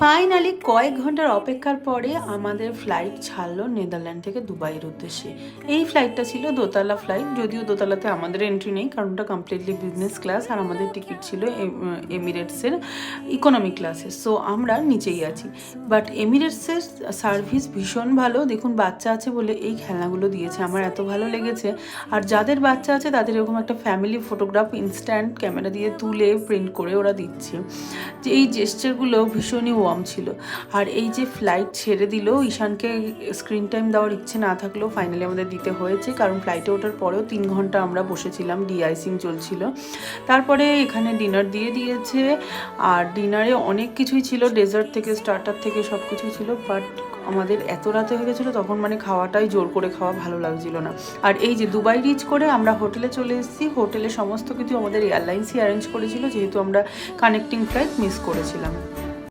Finally কয়েক ঘন্টার অপেক্ষার পরে আমাদের ফ্লাইট ছাড়লো নেদারল্যান্ড থেকে দুবাইয়ের উদ্দেশ্যে। এই ফ্লাইটটা ছিল দোতলা ফ্লাইট, যদিও দোতলাতে আমাদের এন্ট্রি নেই কারণ ওটা কমপ্লিটলি বিজনেস ক্লাস, আর আমাদের টিকিট ছিল এমিরেটসের ইকোনমি ক্লাসে। সো আমরা নিচেই আছি, বাট এমিরেটসের সার্ভিস ভীষণ ভালো। দেখুন, বাচ্চা আছে বলে এই খেলনাগুলো দিয়েছে, আমার এত ভালো লেগেছে। আর যাদের বাচ্চা আছে তাদের এরকম একটা ফ্যামিলি ফটোগ্রাফ ইনস্ট্যান্ট ক্যামেরা দিয়ে তুলে প্রিন্ট করে ওরা দিচ্ছে। যে এই জেস্টারগুলো ভীষণই ওয়ার্ম ছিল। আর এই যে ফ্লাইট ছেড়ে দিল, ঈশানকে স্ক্রিন টাইম দেওয়ার ইচ্ছে না থাকলেও ফাইনালি আমাদের দিতে হয়েছে, কারণ ফ্লাইটে ওঠার পরেও 3 ঘন্টা আমরা বসেছিলাম, ডিআইসিং চলছিল। তারপরে এখানে ডিনার দিয়ে দিয়েছে, আর ডিনারে অনেক কিছুই ছিল, ডেজার্ট থেকে স্টার্টার থেকে সব কিছুই ছিল। বাট আমাদের এত রাতে হয়ে গেছিলো তখন, মানে খাওয়াটাই জোর করে খাওয়া ভালো লাগছিল না। আর এই যে দুবাই রিচ করে আমরা হোটেলে চলে এসেছি। হোটেলে সমস্ত কিছু আমাদের এয়ারলাইন্সই অ্যারেঞ্জ করেছিল, যেহেতু আমরা কানেক্টিং ফ্লাইট মিস করেছিলাম।